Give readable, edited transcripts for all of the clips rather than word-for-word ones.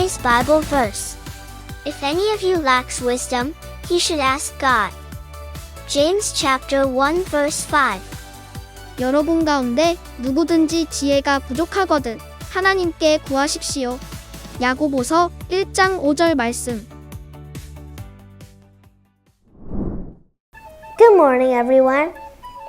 Today's Bible verse. If any of you lacks wisdom, he should ask God. James chapter 1 verse 5. 여러분 가운데 누구든지 지혜가 부족하거든 하나님께 구하십시오. 야고보서 1장 5절 말씀. Good morning, everyone.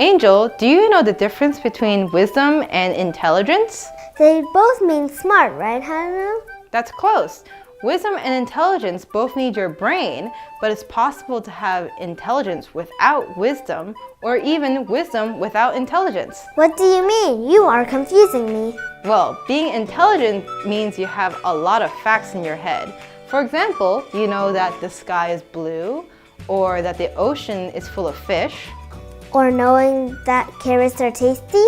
Angel, do you know the difference between wisdom and intelligence? They both mean smart, right, Hanu? That's close. Wisdom and intelligence both need your brain, but it's possible to have intelligence without wisdom, or even wisdom without intelligence. What do you mean? You are confusing me. Well, being intelligent means you have a lot of facts in your head. For example, you know that the sky is blue, or that the ocean is full of fish. Or knowing that carrots are tasty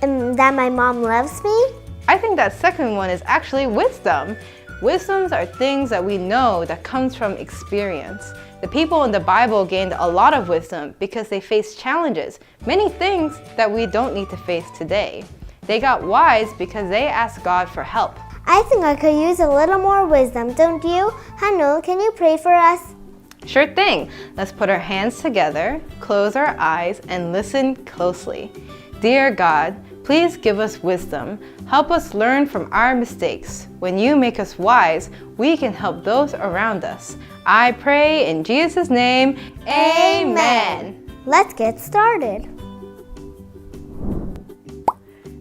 and that my mom loves me? I think that second one is actually wisdom. Wisdoms are things that we know that comes from experience. The people in the Bible gained a lot of wisdom because they faced challenges, many things that we don't need to face today. They got wise because they asked God for help. I think I could use a little more wisdom, don't you? Hanu, can you pray for us? Sure thing. Let's put our hands together, close our eyes, and listen closely. Dear God, please give us wisdom. Help us learn from our mistakes. When you make us wise, we can help those around us. I pray in Jesus' name, Amen. Let's get started.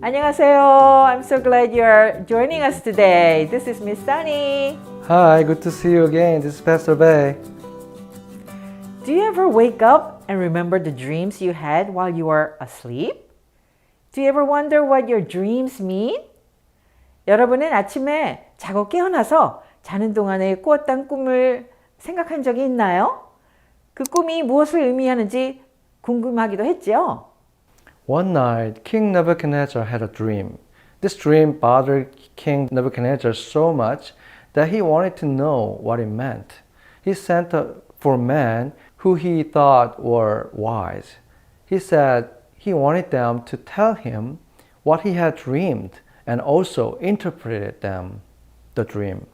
안녕하세요. I'm so glad you're joining us today. This is Miss Sunny. Hi, good to see you again. This is Pastor Bay. Do you ever wake up and remember the dreams you had while you were asleep? Do you ever wonder what your dreams mean? 여러분은 아침에 자고 깨어나서 자는 동안에 꾸었던 꿈을 생각한 적이 있나요? 그 꿈이 무엇을 의미하는지 궁금하기도 했죠? One night, King Nebuchadnezzar had a dream. This dream bothered King Nebuchadnezzar so much that he wanted to know what it meant. He sent for men who he thought were wise. He said he wanted them to tell him what he had dreamed and also interpreted them the dream.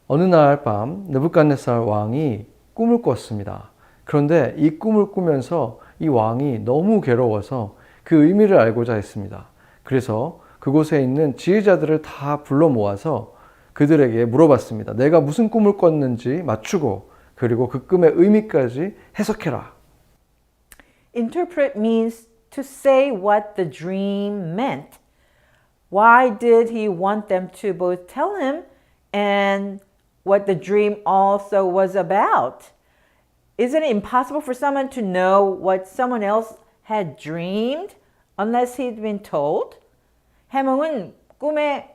어느 날 밤 느부갓네살 왕이 꿈을 꿨습니다. 그런데 이 꿈을 꾸면서 이 왕이 너무 괴로워서 그 의미를 알고자 했습니다. 그래서 그곳에 있는 지혜자들을 다 불러 모아서 그들에게 물어봤습니다. 내가 무슨 꿈을 꿨는지 맞추고 그리고 그 꿈의 의미까지 해석해라. Interpret means to say what the dream meant. Why did he want them to both tell him and what the dream also was about? Isn't it impossible for someone to know what someone else had dreamed unless he'd been told? 해몽은 꿈의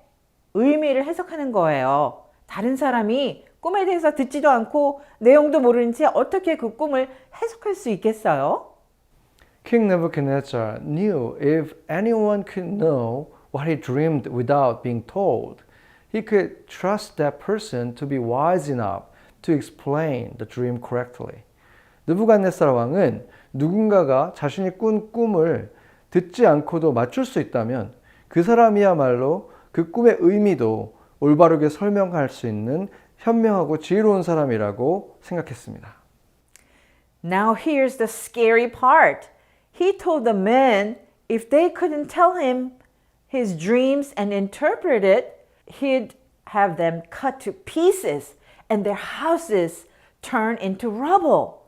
의미를 해석하는 거예요. 다른 사람이 꿈에 대해서 듣지도 않고 내용도 모르는 채 어떻게 그 꿈을 해석할 수 있겠어요? King Nebuchadnezzar knew if anyone could know what he dreamed without being told, he could trust that person to be wise enough to explain the dream correctly. 느부갓네살 왕은 누군가가 자신이 꾼 꿈을 듣지 않고도 맞출 수 있다면 그 사람이야말로 그 꿈의 의미도 올바르게 설명할 수 있는 현명하고 지혜로운 사람이라고 생각했습니다. Now here's the scary part. He told the men if they couldn't tell him his dreams and interpret it, he'd have them cut to pieces and their houses turn into rubble.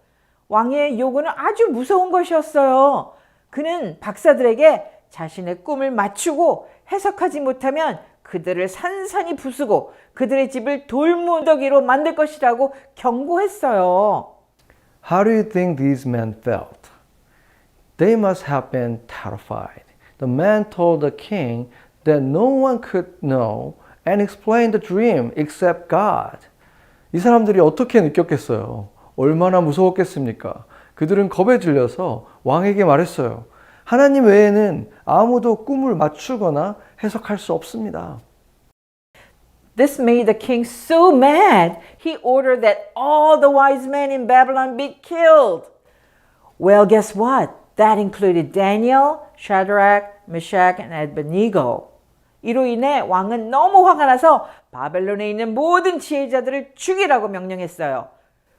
왕의 요구는 아주 무서운 것이었어요. 그는 박사들에게 자신의 꿈을 맞추고 해석하지 못하면 그들을 산산이 부수고 그들의 집을 돌무더기로 만들 것이라고 경고했어요. How do you think these men felt? They must have been terrified. The man told the king that no one could know and explain the dream except God. 이 사람들이 어떻게 느꼈겠어요? 얼마나 무서웠겠습니까? 그들은 겁에 질려서 왕에게 말했어요. 하나님 외에는 아무도 꿈을 맞추거나 해석할 수 없습니다. This made the king so mad, he ordered that all the wise men in Babylon be killed. Well, guess what? That included Daniel, Shadrach, Meshach, and Abednego. 이로 인해 왕은 너무 화가 나서 바벨론에 있는 모든 지혜자들을 죽이라고 명령했어요.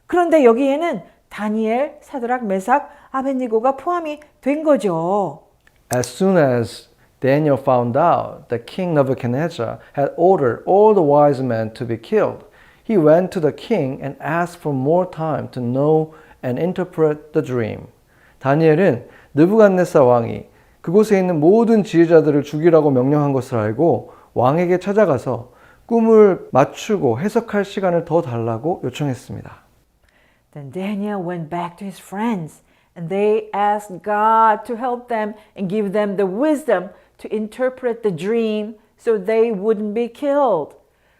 그런데 여기에는 다니엘, 사드락, 메삭, 아벳니고가 포함이 된 거죠. As soon as Daniel found out that King Nebuchadnezzar had ordered all the wise men to be killed, he went to the king and asked for more time to know and interpret the dream. 다니엘은 느부갓네살 왕이 그곳에 있는 모든 지혜자들을 죽이라고 명령한 것을 알고 왕에게 찾아가서 꿈을 맞추고 해석할 시간을 더 달라고 요청했습니다. Then Daniel went back to his friends and they asked God to help them and give them the wisdom to interpret the dream so they wouldn't be killed.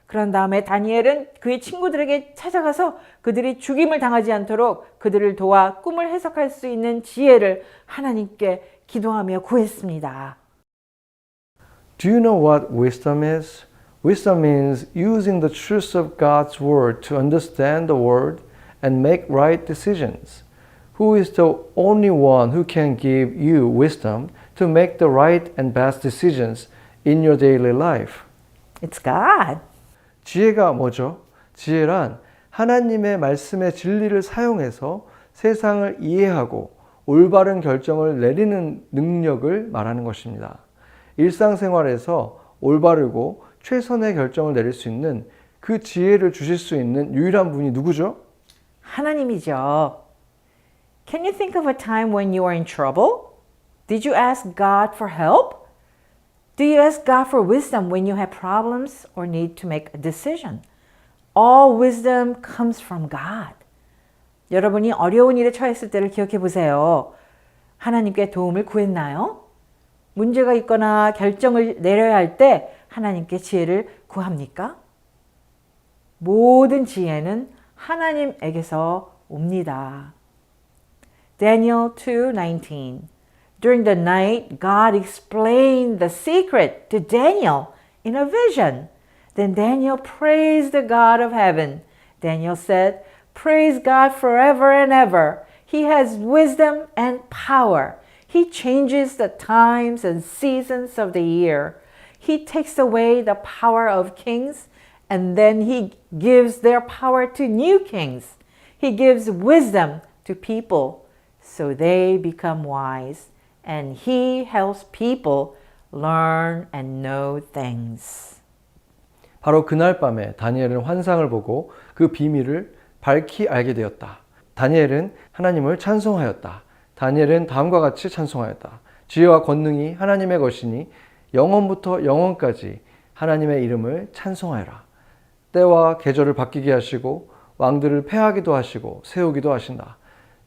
그런 다음에 다니엘은 그의 친구들에게 찾아가서 그들이 죽임을 당하지 않도록 그들을 도와 꿈을 해석할 수 있는 지혜를 하나님께 기도하며 구했습니다. Do you know what wisdom is? Wisdom means using the truth of God's word to understand the word and make right decisions. Who is the only one who can give you wisdom to make the right and best decisions in your daily life? It's God. 지혜가 뭐죠? 지혜란 하나님의 말씀의 진리를 사용해서 세상을 이해하고 올바른 결정을 내리는 능력을 말하는 것입니다. 일상생활에서 올바르고 최선의 결정을 내릴 수 있는 그 지혜를 주실 수 있는 유일한 분이 누구죠? 하나님이죠. Can you think of a time when you are in trouble? Did you ask God for help? Do you ask God for wisdom when you have problems or need to make a decision? All wisdom comes from God. 여러분이 어려운 일에 처했을 때를 기억해 보세요. 하나님께 도움을 구했나요? 문제가 있거나 결정을 내려야 할 때 하나님께 지혜를 구합니까? 모든 지혜는 하나님에게서 옵니다. Daniel 2:19 During the night, God explained the secret to Daniel in a vision. Then Daniel praised the God of heaven. Daniel said, Praise God forever and ever. He has wisdom and power. He changes the times and seasons of the year. He takes away the power of kings, and then he gives their power to new kings. He gives wisdom to people, so they become wise. And he helps people learn and know things. 바로 그날 밤에 다니엘은 환상을 보고 그 비밀을 밝히 알게 되었다. 다니엘은 하나님을 찬송하였다. 다니엘은 다음과 같이 찬송하였다. 지혜와 권능이 하나님의 것이니 영원부터 영원까지 하나님의 이름을 찬송하여라. 때와 계절을 바뀌게 하시고 왕들을 패하기도 하시고 세우기도 하신다.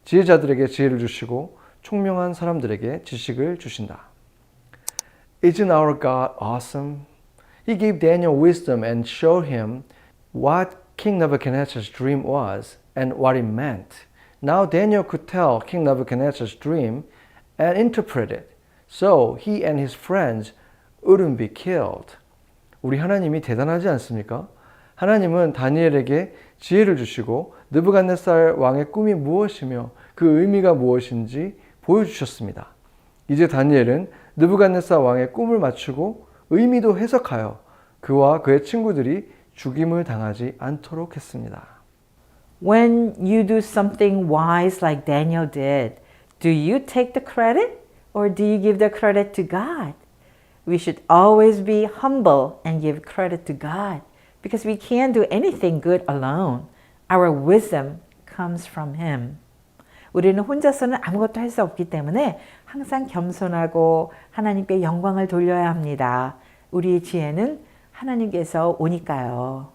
지혜자들에게 지혜를 주시고 총명한 사람들에게 지식을 주신다. Isn't our God awesome? He gave Daniel wisdom and showed him what King Nebuchadnezzar's dream was and what it meant. Now Daniel could tell King Nebuchadnezzar's dream and interpret it, so he and his friends wouldn't be killed. 우리 하나님이 대단하지 않습니까? 하나님은 다니엘에게 지혜를 주시고 느부갓네살 왕의 꿈이 무엇이며 그 의미가 무엇인지 보여주셨습니다. 이제 다니엘은 느부갓네살 왕의 꿈을 맞추고 의미도 해석하여 그와 그의 친구들이 죽임을 당하지 않도록 했습니다. When you do something wise like Daniel did, do you take the credit or do you give the credit to God? We should always be humble and give credit to God because we can't do anything good alone. Our wisdom comes from Him. 우리는 혼자서는 아무것도 할 수 없기 때문에 항상 겸손하고 하나님께 영광을 돌려야 합니다. 우리의 지혜는 하나님께서 오니까요.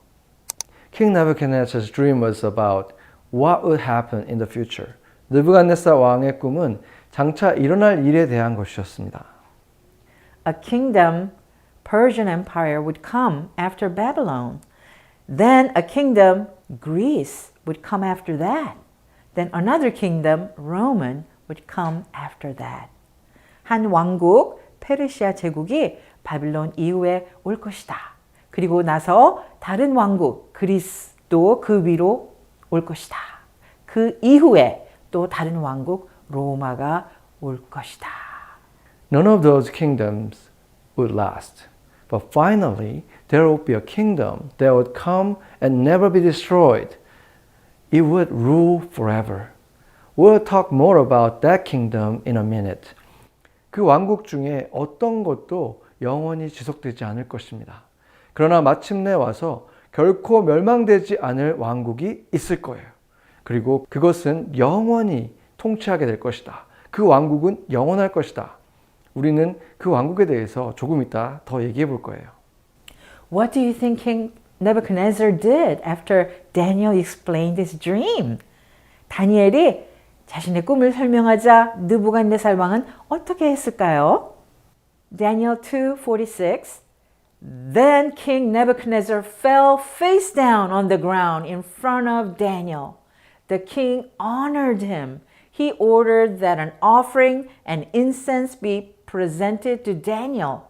King Nebuchadnezzar's dream was about what would happen in the future. 느부갓네살 왕의 꿈은 장차 일어날 일에 대한 것이었습니다. A kingdom, Persian Empire, would come after Babylon. Then a kingdom, Greece, would come after that. Then another kingdom, Roman, would come after that. 한 왕국, 페르시아 제국이 바빌론 이후에 올 것이다. 그리고 나서 다른 왕국, 그리스도 그 위로 올 것이다. 그 이후에 또 다른 왕국, 로마가 올 것이다. None of those kingdoms would last. But finally, there would be a kingdom that would come and never be destroyed. It would rule forever. We'll talk more about that kingdom in a minute. 그 왕국 중에 어떤 것도 영원히 지속되지 않을 것입니다. 그러나 마침내 와서 결코 멸망되지 않을 왕국이 있을 거예요. 그리고 그것은 영원히 통치하게 될 것이다. 그 왕국은 영원할 것이다. 우리는 그 왕국에 대해서 조금 이따 더 얘기해 볼 거예요. What do you think King Nebuchadnezzar did after Daniel explained his dream? 다니엘이 자신의 꿈을 설명하자 느부갓네살 왕은 어떻게 했을까요? Daniel 2:46 Then King Nebuchadnezzar fell face down on the ground in front of Daniel. The king honored him. He ordered that an offering and incense be presented to Daniel.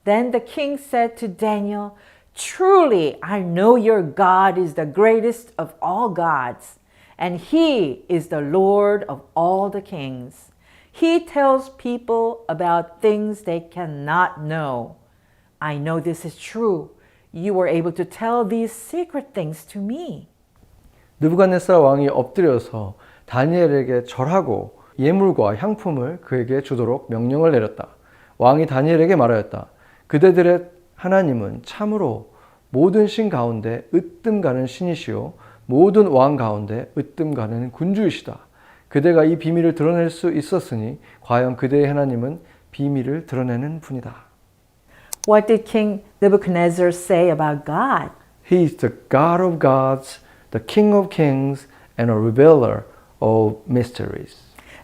Then the king said to Daniel, Truly, I know your God is the greatest of all gods, and he is the Lord of all the kings. He tells people about things they cannot know. I know this is true. You were able to tell these secret things to me. 느부갓네살 왕이 엎드려서 다니엘에게 절하고 예물과 향품을 그에게 주도록 명령을 내렸다. 왕이 다니엘에게 말하였다. 그대들의 하나님은 참으로 모든 신 가운데 으뜸 가는 신이시요 모든 왕 가운데 으뜸 가는 군주이시다. 그대가 이 비밀을 드러낼 수 있었으니 과연 그대의 하나님은 비밀을 드러내는 분이다. What did King Nebuchadnezzar say about God? He is the God of gods, the King of kings, and a revealer of mysteries.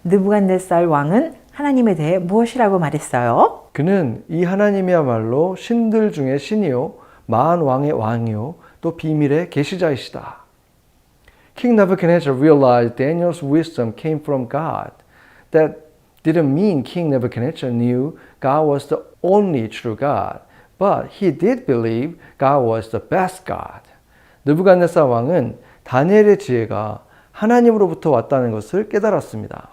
느부갓네살 왕은 하나님에 대해 무엇이라고 말했어요? 그는 이 하나님이야말로 신들 중에 신이요 만왕의 왕이요 또 비밀의 계시자이시다. King Nebuchadnezzar realized Daniel's wisdom came from God. That didn't mean King Nebuchadnezzar knew God was the only true God, but he did believe God was the best God. 느부갓네살 왕은 다니엘의 지혜가 하나님으로부터 왔다는 것을 깨달았습니다.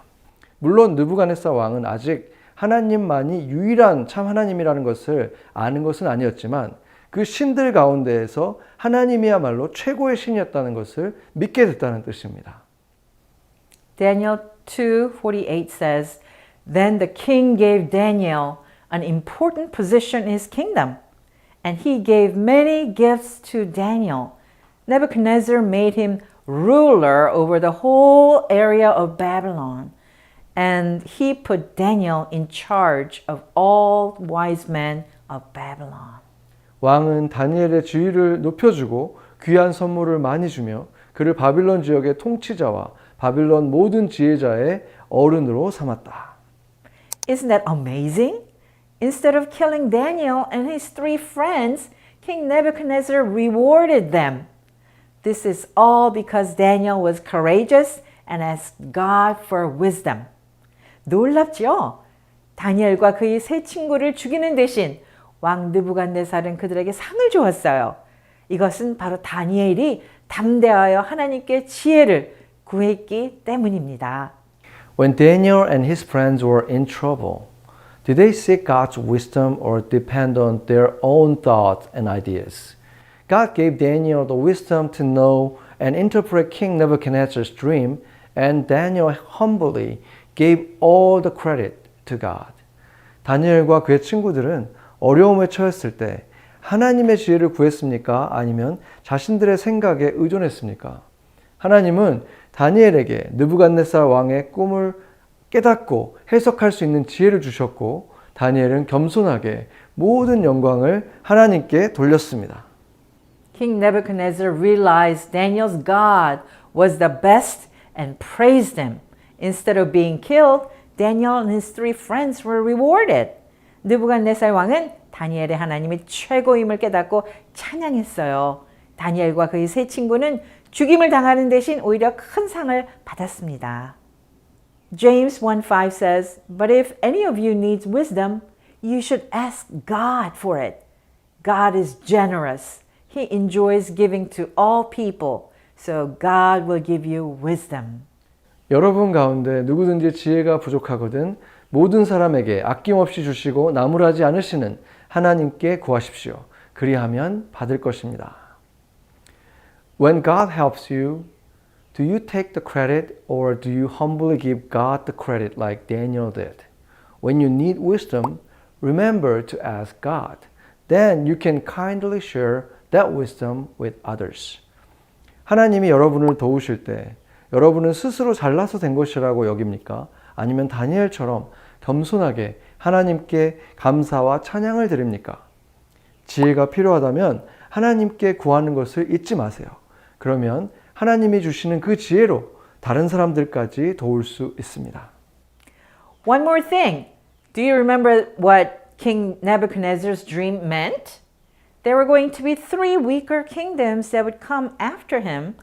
물론 느부갓네살 왕은 아직 하나님만이 유일한 참 하나님이라는 것을 아는 것은 아니었지만 그 신들 가운데에서 하나님이야말로 최고의 신이었다는 것을 믿게 됐다는 뜻입니다. Daniel 2:48 says, Then the king gave Daniel an important position in his kingdom, and he gave many gifts to Daniel. Nebuchadnezzar made him ruler over the whole area of Babylon, and he put Daniel in charge of all wise men of Babylon. 왕은 다니엘의 지위를 높여주고 귀한 선물을 많이 주며 그를 바빌론 지역의 통치자와 바빌론 모든 지혜자의 어른으로 삼았다. Isn't that amazing? Instead of killing Daniel and his three friends, King Nebuchadnezzar rewarded them. This is all because Daniel was courageous and asked God for wisdom. 놀랍죠? 다니엘과 그의 세 친구를 죽이는 대신 왕 느부갓네살은 그들에게 상을 주었어요. 이것은 바로 다니엘이 담대하여 하나님께 지혜를 구했기 때문입니다. When Daniel and his friends were in trouble, did they seek God's wisdom or depend on their own thoughts and ideas? God gave Daniel the wisdom to know and interpret King Nebuchadnezzar's dream, and Daniel humbly gave all the credit to God. 다니엘과 그의 친구들은 어려움에 처했을 때 하나님의 지혜를 구했습니까? 아니면 자신들의 생각에 의존했습니까? 하나님은 다니엘에게 느부갓네살 왕의 꿈을 깨닫고 해석할 수 있는 지혜를 주셨고 다니엘은 겸손하게 모든 영광을 하나님께 돌렸습니다. King Nebuchadnezzar realized Daniel's God was the best and praised him. Instead of being killed, Daniel and his three friends were rewarded. 느부갓네살 왕은 다니엘의 하나님이 최고임을 깨닫고 찬양했어요. 다니엘과 그의 세 친구는 죽임을 당하는 대신 오히려 큰 상을 받았습니다. James 1:5 says, But if any of you needs wisdom, you should ask God for it. God is generous. He enjoys giving to all people. So God will give you wisdom. 여러분 가운데 누구든지 지혜가 부족하거든 모든 사람에게 아낌없이 주시고 나무라지 않으시는 하나님께 구하십시오. 그리하면 받을 것입니다. When God helps you, do you take the credit or do you humbly give God the credit like Daniel did? When you need wisdom, remember to ask God. Then you can kindly share that wisdom with others. 하나님이 여러분을 도우실 때 여러분은 스스로 잘나서 된 것이라고 여깁니까? 아니면 다니엘처럼 겸손하게 하나님께 감사와 찬양을 드립니까? 지혜가 필요하다면 하나님께 구하는 것을 잊지 마세요. 그러면 하나님이 주시는 그 지혜로 다른 사람들까지 도울 수 있습니다. One more thing. Do you remember what King Nebuchadnezzar's dream meant? There were going to be 3 weaker kingdoms that would come after him,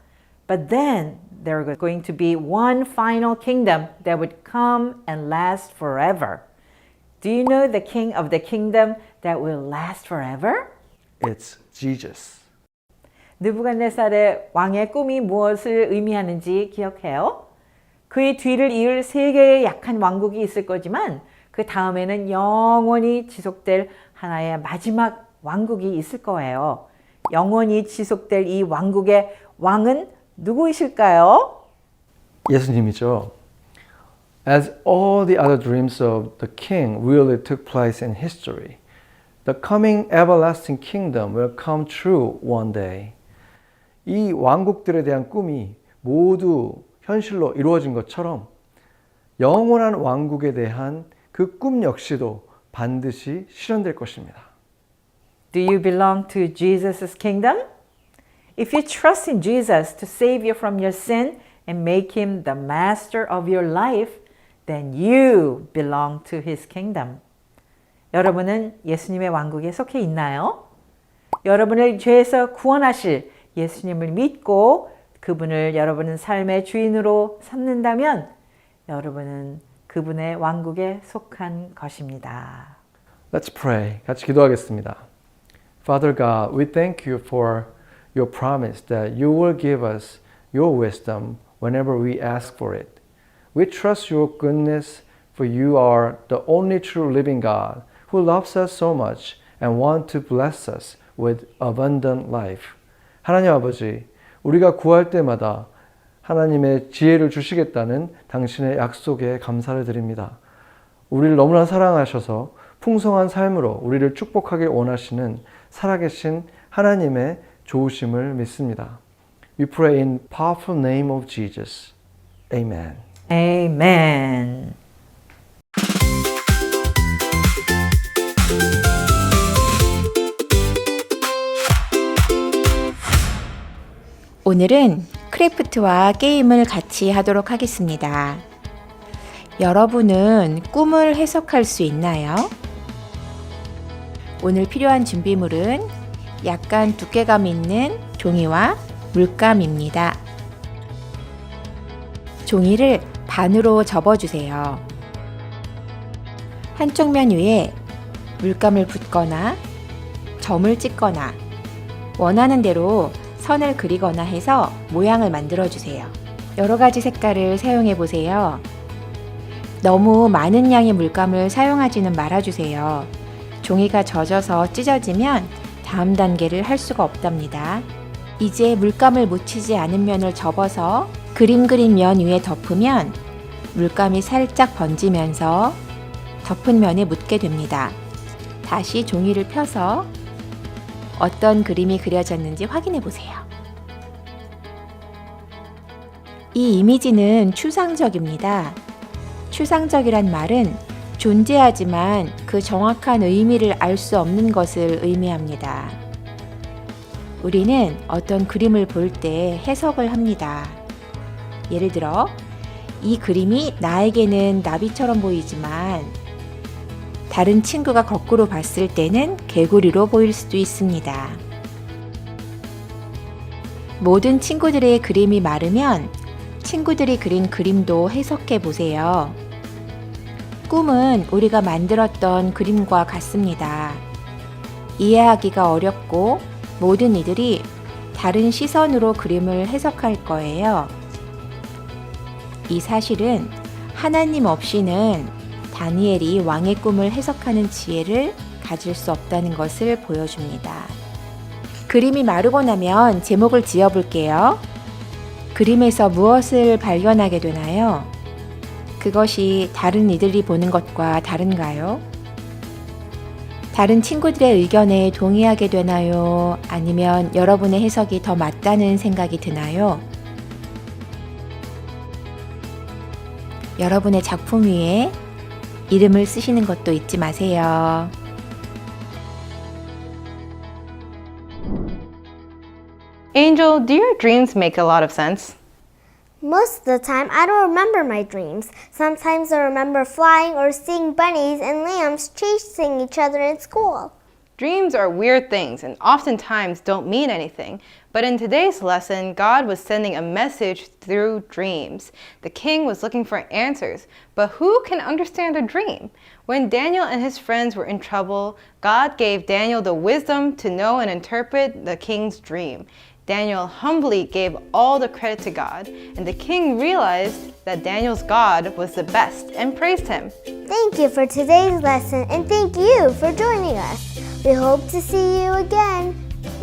but then there was going to be one final kingdom that would come and last forever. Do you know the king of the kingdom that will last forever? It's Jesus. 느부갓네살의 왕의 꿈이 무엇을 의미하는지 기억해요? 그의 뒤를 이을 3개의 약한 왕국이 있을 거지만 그 다음에는 영원히 지속될 하나의 마지막 왕국이 있을 거예요. 영원히 지속될 이 왕국의 왕은 누구이실까요? 예수님이죠. As all the other dreams of the king really took place in history, the coming everlasting kingdom will come true one day. 이 왕국들에 대한 꿈이 모두 현실로 이루어진 것처럼 영원한 왕국에 대한 그 꿈 역시도 반드시 실현될 것입니다. Do you belong to Jesus' kingdom? If you trust in Jesus to save you from your sin and make him the master of your life, then you belong to his kingdom. 여러분은 예수님의 왕국에 속해 있나요? 여러분을 죄에서 구원하실 예수님을 믿고 그분을 여러분은 삶의 주인으로 삼는다면 여러분은 그분의 왕국에 속한 것입니다. Let's pray. 같이 기도하겠습니다. Father God, we thank you for your promise that you will give us your wisdom whenever we ask for it. We trust your goodness, for you are the only true living God who loves us so much and want to bless us with abundant life. 하나님 아버지, 우리가 구할 때마다 하나님의 지혜를 주시겠다는 당신의 약속에 감사를 드립니다. 우리를 너무나 사랑하셔서 풍성한 삶으로 우리를 축복하길 원하시는 살아계신 하나님의 좋으심을 믿습니다. We pray in powerful name of Jesus. Amen. Amen. 오늘은 크래프트와 게임을 같이 하도록 하겠습니다. 여러분은 꿈을 해석할 수 있나요? 오늘 필요한 준비물은 약간 두께감 있는 종이와 물감입니다. 종이를 반으로 접어주세요. 한쪽 면 위에 물감을 붓거나 점을 찍거나 원하는 대로 선을 그리거나 해서 모양을 만들어 주세요. 여러 가지 색깔을 사용해 보세요. 너무 많은 양의 물감을 사용하지는 말아 주세요. 종이가 젖어서 찢어지면 다음 단계를 할 수가 없답니다. 이제 물감을 묻히지 않은 면을 접어서 그림 그린 면 위에 덮으면 물감이 살짝 번지면서 덮은 면에 묻게 됩니다. 다시 종이를 펴서 어떤 그림이 그려졌는지 확인해 보세요. 이 이미지는 추상적입니다. 추상적이란 말은 존재하지만 그 정확한 의미를 알 수 없는 것을 의미합니다. 우리는 어떤 그림을 볼 때 해석을 합니다. 예를 들어, 이 그림이 나에게는 나비처럼 보이지만 다른 친구가 거꾸로 봤을 때는 개구리로 보일 수도 있습니다. 모든 친구들의 그림이 마르면 친구들이 그린 그림도 해석해 보세요. 꿈은 우리가 만들었던 그림과 같습니다. 이해하기가 어렵고 모든 이들이 다른 시선으로 그림을 해석할 거예요. 이 사실은 하나님 없이는 다니엘이 왕의 꿈을 해석하는 지혜를 가질 수 없다는 것을 보여줍니다. 그림이 마르고 나면 제목을 지어볼게요. 그림에서 무엇을 발견하게 되나요? 그것이 다른 이들이 보는 것과 다른가요? 다른 친구들의 의견에 동의하게 되나요? 아니면 여러분의 해석이 더 맞다는 생각이 드나요? 여러분의 작품 위에 이름을 쓰시는 것도 잊지 마세요. Angel, do your dreams make a lot of sense? Most of the time, I don't remember my dreams. Sometimes I remember flying or seeing bunnies and lambs chasing each other in school. Dreams are weird things and oftentimes don't mean anything. But in today's lesson, God was sending a message through dreams. The king was looking for answers, but who can understand a dream? When Daniel and his friends were in trouble, God gave Daniel the wisdom to know and interpret the king's dream. Daniel humbly gave all the credit to God, and the king realized that Daniel's God was the best and praised him. Thank you for today's lesson and thank you for joining us. We hope to see you again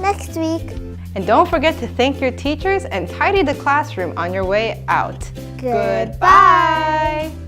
next week. And don't forget to thank your teachers and tidy the classroom on your way out. Goodbye. Goodbye.